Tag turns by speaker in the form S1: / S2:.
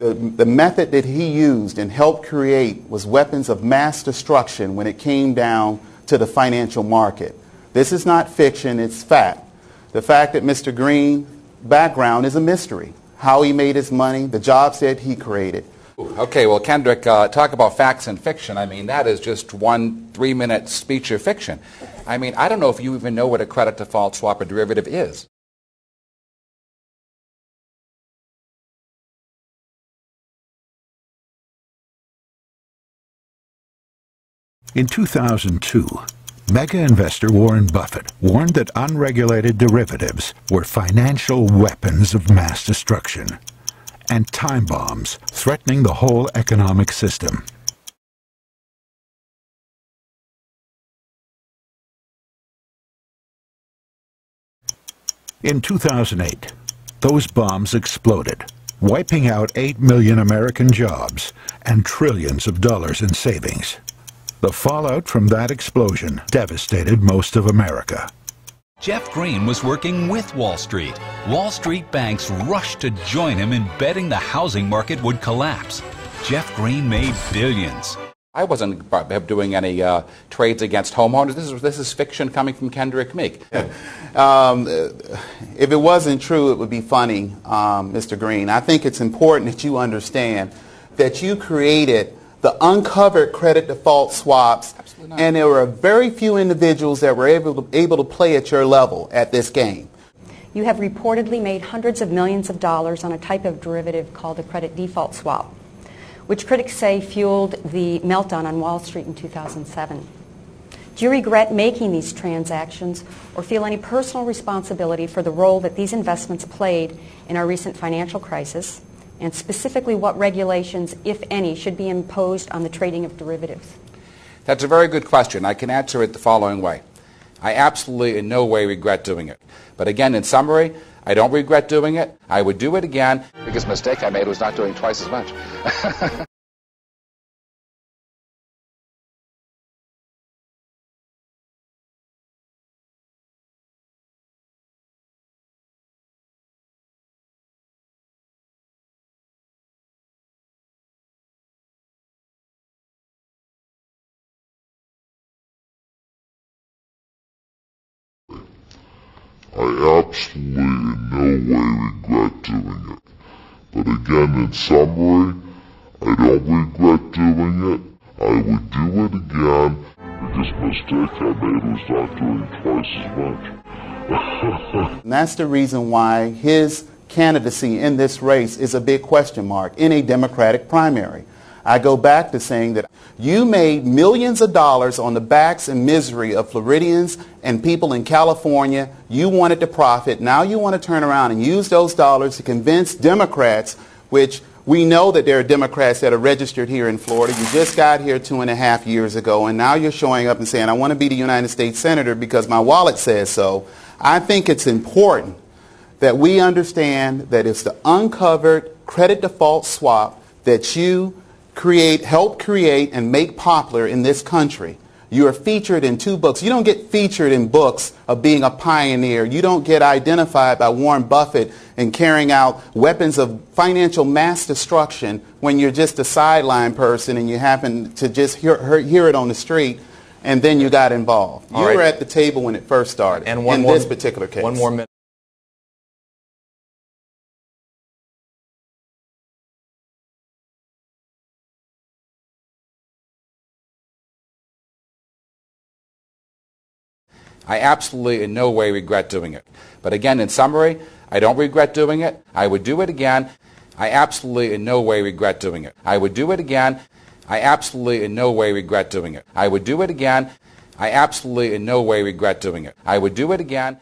S1: The method that he used and helped create was weapons of mass destruction when it came down to the financial market. This is not fiction, it's fact. The fact that Mr. Green's background is a mystery. How he made his money, the jobs that he created.
S2: Okay, well, Kendrick, talk about facts and fiction. I mean, that is just one 3-minute speech of fiction. I mean, I don't know if you even know what a credit default swap or derivative is.
S3: In 2002, mega investor Warren Buffett warned that unregulated derivatives were financial weapons of mass destruction and time bombs threatening the whole economic system. In 2008, those bombs exploded, wiping out 8 million American jobs and trillions of dollars in savings. The fallout from that explosion devastated most of America.
S4: Jeff Green was working with Wall Street. Wall Street banks rushed to join him in betting the housing market would collapse. Jeff Green made billions.
S2: I wasn't doing any trades against homeowners. This is fiction coming from Kendrick Meek.
S1: If it wasn't true, it would be funny, Mr. Green. I think it's important that you understand that you created the uncovered credit default swaps, and there were very few individuals that were able to play at your level at this game.
S5: You have reportedly made hundreds of millions of dollars on a type of derivative called a credit default swap, which critics say fueled the meltdown on Wall Street in 2007. Do you regret making these transactions or feel any personal responsibility for the role that these investments played in our recent financial crisis? And specifically what regulations, if any, should be imposed on the trading of derivatives?
S2: That's a very good question. I can answer it the following way. I absolutely in no way regret doing it. But again, in summary, I don't regret doing it. I would do it again. The biggest mistake I made was not doing twice as much.
S6: I absolutely in no way regret doing it. But again, in summary, I don't regret doing it. I would do it again. The biggest mistake I made was not doing twice as much.
S1: And that's the reason why his candidacy in this race is a big question mark in a Democratic primary. I go back to saying that you made millions of dollars on the backs and misery of Floridians and people in California. You wanted to profit. Now you want to turn around and use those dollars to convince Democrats, which we know that there are Democrats that are registered here in Florida. You just got here 2.5 years ago, and now you're showing up and saying, I want to be the United States Senator because my wallet says so. I think it's important that we understand that it's the uncovered credit default swap that you help create and make popular in this country. You are featured in 2 books. You don't get featured in books of being a pioneer. You don't get identified by Warren Buffett and carrying out weapons of financial mass destruction when you're just a sideline person and you happen to just hear it on the street and then you got involved. You were at the table when it first started in this particular case.
S7: One more minute.
S2: I absolutely in no way regret doing it. But again, in summary, I don't regret doing it. I would do it again. I absolutely in no way regret doing it. I would do it again. I absolutely in no way regret doing it. I would do it again. I absolutely in no way regret doing it. I would do it again.